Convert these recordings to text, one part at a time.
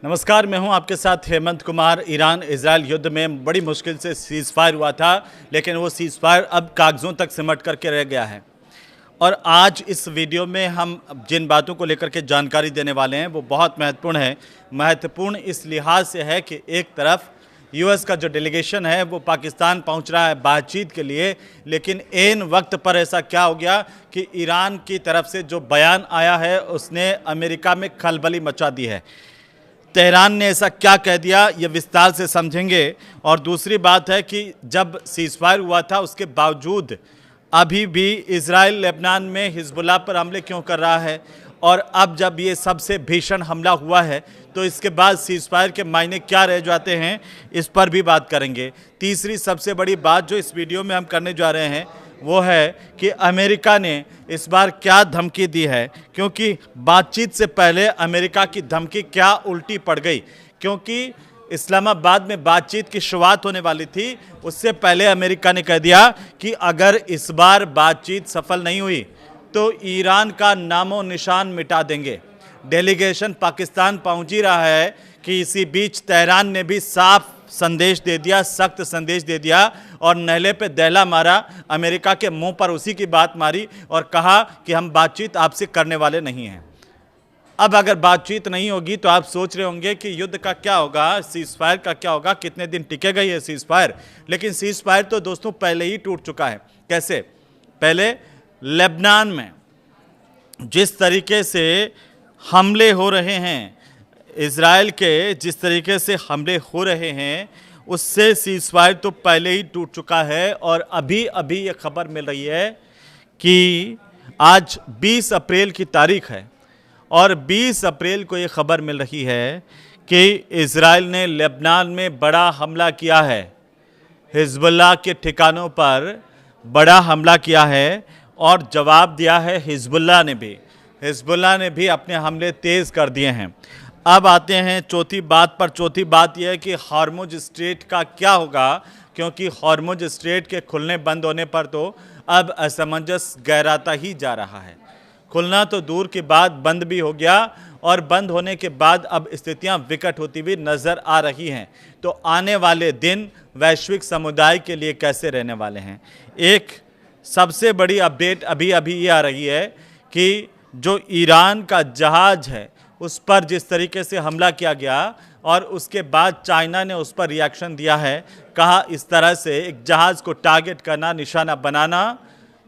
नमस्कार, मैं हूं आपके साथ हेमंत कुमार। ईरान इजरायल युद्ध में बड़ी मुश्किल से सीज़ फायर हुआ था, लेकिन वो सीज़ फायर अब कागज़ों तक सिमट करके रह गया है। और आज इस वीडियो में हम जिन बातों को लेकर के जानकारी देने वाले हैं वो बहुत महत्वपूर्ण है। महत्वपूर्ण इस लिहाज से है कि एक तरफ यूएस का जो डेलीगेशन है वो पाकिस्तान पहुंच रहा है बातचीत के लिए, लेकिन ऐन वक्त पर ऐसा क्या हो गया कि ईरान की तरफ से जो बयान आया है उसने अमेरिका में खलबली मचा दी है। तेहरान ने ऐसा क्या कह दिया ये विस्तार से समझेंगे। और दूसरी बात है कि जब सीज़ फायर हुआ था उसके बावजूद अभी भी इजराइल लेबनान में हिजबुल्लाह पर हमले क्यों कर रहा है, और अब जब ये सबसे भीषण हमला हुआ है तो इसके बाद सीज़ फायर के मायने क्या रह जाते हैं, इस पर भी बात करेंगे। तीसरी सबसे बड़ी बात जो इस वीडियो में हम करने जा रहे हैं वो है कि अमेरिका ने इस बार क्या धमकी दी है, क्योंकि बातचीत से पहले अमेरिका की धमकी क्या उल्टी पड़ गई। क्योंकि इस्लामाबाद में बातचीत की शुरुआत होने वाली थी, उससे पहले अमेरिका ने कह दिया कि अगर इस बार बातचीत सफल नहीं हुई तो ईरान का नामो निशान मिटा देंगे। डेलीगेशन पाकिस्तान पहुंच ही रहा है कि इसी बीच तेहरान ने भी साफ संदेश दे दिया, सख्त संदेश दे दिया और नहले पे दहला मारा, अमेरिका के मुंह पर उसी की बात मारी और कहा कि हम बातचीत आपसे करने वाले नहीं हैं। अब अगर बातचीत नहीं होगी तो आप सोच रहे होंगे कि युद्ध का क्या होगा, सीज़ फायर का क्या होगा, कितने दिन टिकेगा ये सीज़ फायर। लेकिन सीज़ फायर तो दोस्तों पहले ही टूट चुका है। कैसे? पहले लेबनान में जिस तरीके से हमले हो रहे हैं, इजराइल के जिस तरीके से हमले हो रहे हैं, उससे सीज़ फायर तो पहले ही टूट चुका है। और अभी अभी ये खबर मिल रही है कि आज 20 अप्रैल की तारीख है और 20 अप्रैल को ये खबर मिल रही है कि इजराइल ने लेबनान में बड़ा हमला किया है, हिजबुल्लाह के ठिकानों पर बड़ा हमला किया है और जवाब दिया है हिजबुल्लाह ने भी अपने हमले तेज़ कर दिए हैं। अब आते हैं चौथी बात पर। चौथी बात यह है कि हॉर्मुज स्ट्रेट का क्या होगा, क्योंकि हॉर्मुज स्ट्रेट के खुलने बंद होने पर तो अब असमंजस गहराता ही जा रहा है। खुलना तो दूर की बात, बंद भी हो गया और बंद होने के बाद अब स्थितियां विकट होती हुई नज़र आ रही हैं। तो आने वाले दिन वैश्विक समुदाय के लिए कैसे रहने वाले हैं। एक सबसे बड़ी अपडेट अभी अभी ये आ रही है कि जो ईरान का जहाज है उस पर जिस तरीके से हमला किया गया और उसके बाद चाइना ने उस पर रिएक्शन दिया है। कहा इस तरह से एक जहाज़ को टारगेट करना, निशाना बनाना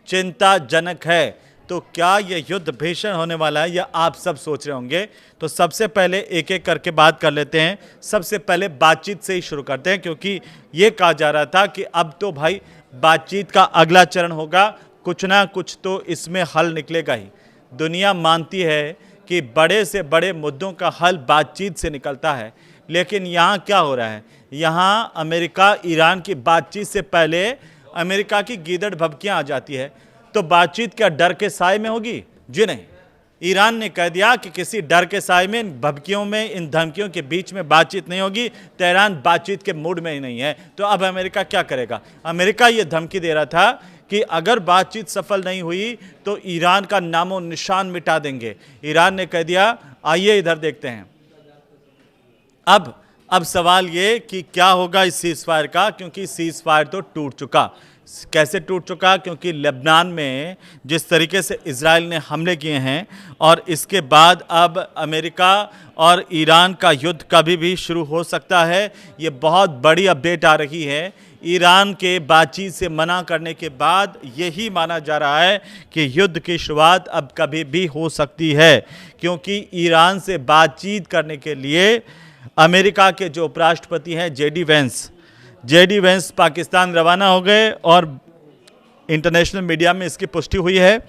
चिंताजनक है। तो क्या यह युद्ध भीषण होने वाला है, या आप सब सोच रहे होंगे। तो सबसे पहले एक एक करके बात कर लेते हैं। सबसे पहले बातचीत से ही शुरू करते हैं, क्योंकि ये कहा जा रहा था कि अब तो भाई बातचीत का अगला चरण होगा, कुछ ना कुछ तो इसमें हल निकलेगा ही। दुनिया मानती है कि बड़े से बड़े मुद्दों का हल बातचीत से निकलता है, लेकिन यहाँ क्या हो रहा है, यहाँ अमेरिका ईरान की बातचीत से पहले अमेरिका की गीदड़ भभकियाँ आ जाती है। तो बातचीत क्या डर के साए में होगी? जी नहीं। ईरान ने कह दिया कि किसी डर के साए में, इन भभकियों में, इन धमकियों के बीच में बातचीत नहीं होगी। तेहरान बातचीत के मूड में ही नहीं है। तो अब अमेरिका क्या करेगा? अमेरिका ये धमकी दे रहा था कि अगर बातचीत सफल नहीं हुई तो ईरान का नामो निशान मिटा देंगे। ईरान ने कह दिया, आइए इधर देखते हैं। अब सवाल ये कि क्या होगा इस सीज़ फायर का, क्योंकि सीज़ फायर तो टूट चुका। कैसे टूट चुका? क्योंकि लेबनान में जिस तरीके से इजराइल ने हमले किए हैं और इसके बाद अब अमेरिका और ईरान का युद्ध कभी भी शुरू हो सकता है। ये बहुत बड़ी अपडेट आ रही है। ईरान के बातचीत से मना करने के बाद यही माना जा रहा है कि युद्ध की शुरुआत अब कभी भी हो सकती है, क्योंकि ईरान से बातचीत करने के लिए अमेरिका के जो उपराष्ट्रपति हैं जेडी वेंस पाकिस्तान रवाना हो गए और इंटरनेशनल मीडिया में इसकी पुष्टि हुई है।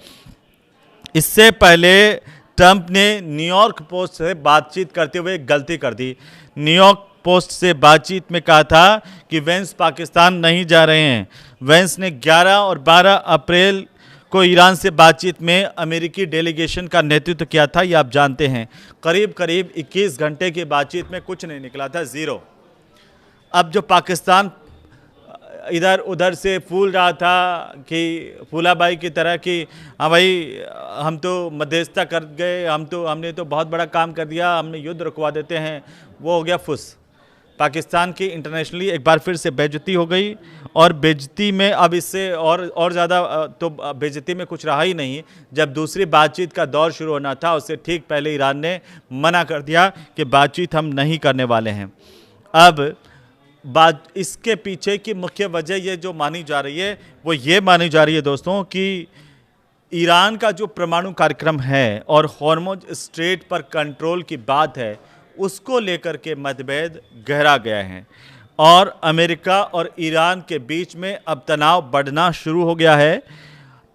इससे पहले ट्रंप ने न्यूयॉर्क पोस्ट से बातचीत करते हुए एक गलती कर दी। न्यूयॉर्क पोस्ट से बातचीत में कहा था कि वेंस पाकिस्तान नहीं जा रहे हैं। वेंस ने 11 और 12 अप्रैल को ईरान से बातचीत में अमेरिकी डेलीगेशन का नेतृत्व किया था, ये आप जानते हैं। करीब करीब 21 घंटे की बातचीत में कुछ नहीं निकला था, ज़ीरो। अब जो पाकिस्तान इधर उधर से फूल रहा था कि फूलाबाई की तरह कि हाँ भाई हम तो मध्यस्थता कर गए, हमने तो बहुत बड़ा काम कर दिया, हमने युद्ध रुकवा देते हैं, वो हो गया फुस। पाकिस्तान की इंटरनेशनली एक बार फिर से बेइज्जती हो गई, और बेइज्जती में अब इससे और ज़्यादा तो बेइज्जती में कुछ रहा ही नहीं। जब दूसरी बातचीत का दौर शुरू होना था उससे ठीक पहले ईरान ने मना कर दिया कि बातचीत हम नहीं करने वाले हैं। अब बात इसके पीछे की मुख्य वजह ये जो मानी जा रही है वो ये मानी जा रही है दोस्तों कि ईरान का जो परमाणु कार्यक्रम है और हॉर्मुज स्ट्रेट पर कंट्रोल की बात है, उसको लेकर के मतभेद गहरा गया है और अमेरिका और ईरान के बीच में अब तनाव बढ़ना शुरू हो गया है।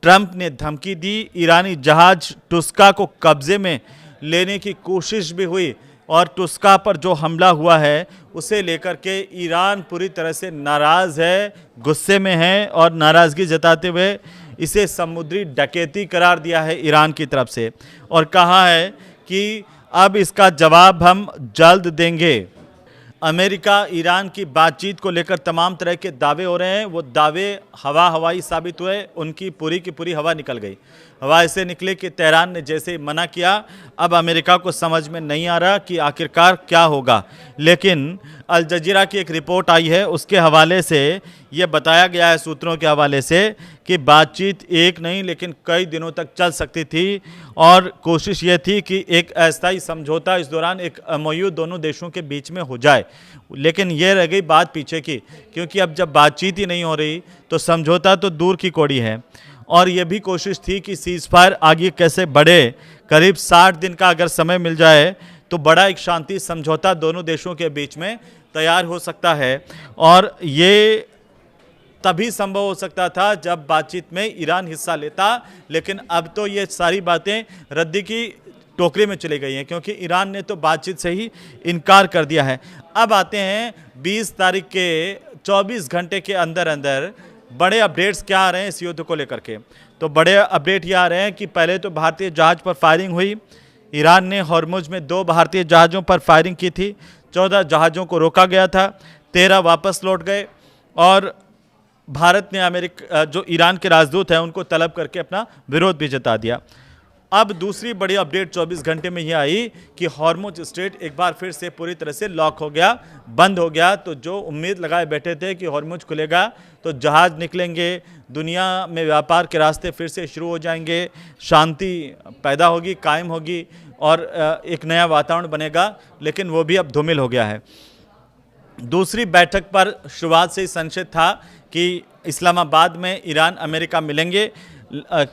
ट्रंप ने धमकी दी, ईरानी जहाज टुस्का को कब्जे में लेने की कोशिश भी हुई, और टुस्का पर जो हमला हुआ है उसे लेकर के ईरान पूरी तरह से नाराज़ है, गुस्से में है, और नाराज़गी जताते हुए इसे समुद्री डकैती करार दिया है ईरान की तरफ से, और कहा है कि अब इसका जवाब हम जल्द देंगे। अमेरिका ईरान की बातचीत को लेकर तमाम तरह के दावे हो रहे हैं, वो दावे हवाई साबित हुए, उनकी पूरी की पूरी हवा निकल गई। हवा ऐसे निकले कि तेहरान ने जैसे मना किया, अब अमेरिका को समझ में नहीं आ रहा कि आखिरकार क्या होगा। लेकिन अल जजीरा की एक रिपोर्ट आई है, उसके हवाले से ये बताया गया है सूत्रों के हवाले से कि बातचीत एक नहीं लेकिन कई दिनों तक चल सकती थी, और कोशिश ये थी कि एक अस्थायी समझौता इस दौरान एक MOU दोनों देशों के बीच में हो जाए। लेकिन ये रह गई बात पीछे की, क्योंकि अब जब बातचीत ही नहीं हो रही तो समझौता तो दूर की कौड़ी है। और ये भी कोशिश थी कि सीज़फायर आगे कैसे बढ़े, करीब 60 दिन का अगर समय मिल जाए तो बड़ा एक शांति समझौता दोनों देशों के बीच में तैयार हो सकता है, और ये तभी संभव हो सकता था जब बातचीत में ईरान हिस्सा लेता। लेकिन अब तो ये सारी बातें रद्दी की टोकरी में चली गई हैं, क्योंकि ईरान ने तो बातचीत से ही इनकार कर दिया है। अब आते हैं 20 तारीख के 24 घंटे के अंदर अंदर बड़े अपडेट्स क्या आ रहे हैं इस युद्ध को लेकर के। तो बड़े अपडेट ये आ रहे हैं कि पहले तो भारतीय जहाज पर फायरिंग हुई, ईरान ने हॉर्मुज में 2 भारतीय जहाज़ों पर फायरिंग की थी, 14 जहाज़ों को रोका गया था, 13 वापस लौट गए, और भारत ने अमेरिका जो ईरान के राजदूत हैं उनको तलब करके अपना विरोध भी जता दिया। अब दूसरी बड़ी अपडेट 24 घंटे में यह आई कि हॉर्मुज स्ट्रेट एक बार फिर से पूरी तरह से लॉक हो गया, बंद हो गया। तो जो उम्मीद लगाए बैठे थे कि हॉर्मुज खुलेगा तो जहाज़ निकलेंगे, दुनिया में व्यापार के रास्ते फिर से शुरू हो जाएंगे, शांति पैदा होगी, कायम होगी, और एक नया वातावरण बनेगा, लेकिन वो भी अब धूमिल हो गया है। दूसरी बैठक पर शुरुआत से ही संशय था कि इस्लामाबाद में ईरान अमेरिका मिलेंगे,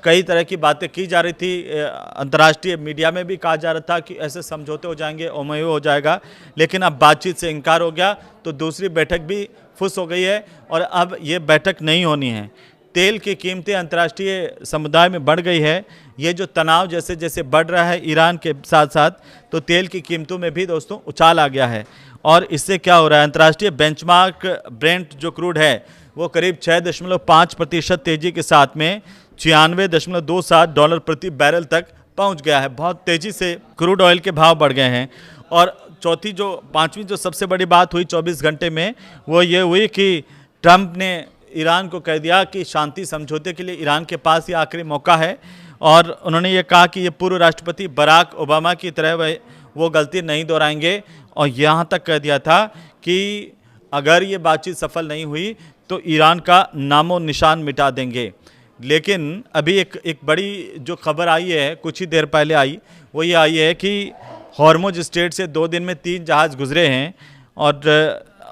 कई तरह की बातें की जा रही थी, अंतर्राष्ट्रीय मीडिया में भी कहा जा रहा था कि ऐसे समझौते हो जाएंगे, MOU हो जाएगा, लेकिन अब बातचीत से इनकार हो गया। तो दूसरी बैठक भी फुस हो गई है, और अब ये बैठक नहीं होनी है। तेल की कीमतें अंतर्राष्ट्रीय समुदाय में बढ़ गई है, ये जो तनाव जैसे जैसे बढ़ रहा है ईरान के साथ साथ, तो तेल की कीमतों में भी दोस्तों उछाल आ गया है। और इससे क्या हो रहा है, अंतर्राष्ट्रीय बेंचमार्क ब्रेंट जो क्रूड है वो करीब 6.5% तेजी के साथ में $96.27 प्रति बैरल तक पहुंच गया है। बहुत तेजी से क्रूड ऑयल के भाव बढ़ गए हैं। और पांचवी जो सबसे बड़ी बात हुई 24 घंटे में, वो ये हुई कि ट्रंप ने ईरान को कह दिया कि शांति समझौते के लिए ईरान के पास ये आखिरी मौका है, और उन्होंने ये कहा कि ये पूर्व राष्ट्रपति बराक ओबामा की तरह वो गलती नहीं दोहराएंगे, और यहाँ तक कह दिया था कि अगर ये बातचीत सफल नहीं हुई तो ईरान का नामो निशान मिटा देंगे। लेकिन अभी एक बड़ी जो खबर आई है, कुछ ही देर पहले आई, वो ये आई है कि हॉर्मुज स्ट्रेट से 2 दिन में 3 जहाज़ गुजरे हैं, और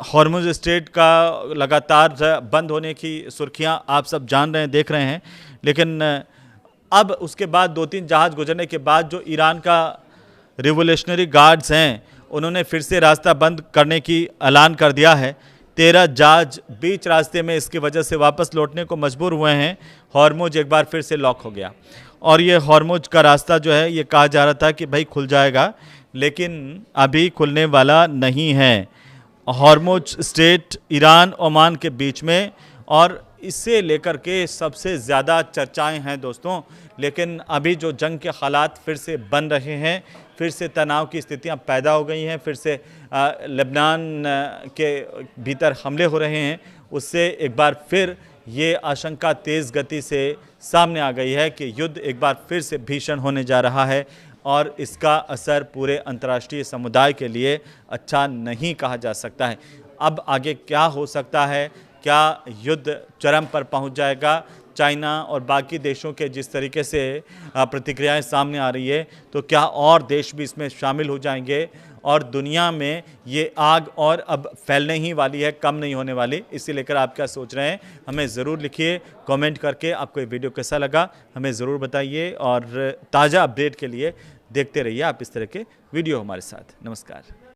हॉर्मुज स्ट्रेट का लगातार बंद होने की सुर्खियां आप सब जान रहे हैं, देख रहे हैं। लेकिन अब उसके बाद 2-3 जहाज़ गुजरने के बाद जो ईरान का रिवोल्यूशनरी गार्ड्स हैं उन्होंने फिर से रास्ता बंद करने की ऐलान कर दिया है। 13 जहाज बीच रास्ते में इसकी वजह से वापस लौटने को मजबूर हुए हैं। हॉर्मुज एक बार फिर से लॉक हो गया, और ये हॉर्मुज का रास्ता जो है ये कहा जा रहा था कि भाई खुल जाएगा, लेकिन अभी खुलने वाला नहीं है। हॉर्मुज स्ट्रेट ईरान ओमान के बीच में, और इससे लेकर के सबसे ज़्यादा चर्चाएं हैं दोस्तों। लेकिन अभी जो जंग के हालात फिर से बन रहे हैं, फिर से तनाव की स्थितियां पैदा हो गई हैं, फिर से लेबनान के भीतर हमले हो रहे हैं, उससे एक बार फिर ये आशंका तेज़ गति से सामने आ गई है कि युद्ध एक बार फिर से भीषण होने जा रहा है और इसका असर पूरे अंतर्राष्ट्रीय समुदाय के लिए अच्छा नहीं कहा जा सकता है। अब आगे क्या हो सकता है, क्या युद्ध चरम पर पहुंच जाएगा? चाइना और बाकी देशों के जिस तरीके से प्रतिक्रियाएं सामने आ रही है, तो क्या और देश भी इसमें शामिल हो जाएंगे और दुनिया में ये आग और अब फैलने ही वाली है, कम नहीं होने वाली? इसी लेकर आप क्या सोच रहे हैं हमें ज़रूर लिखिए कमेंट करके। आपको ये वीडियो कैसा लगा हमें ज़रूर बताइए और ताज़ा अपडेट के लिए देखते रहिए आप इस तरह के वीडियो हमारे साथ। नमस्कार।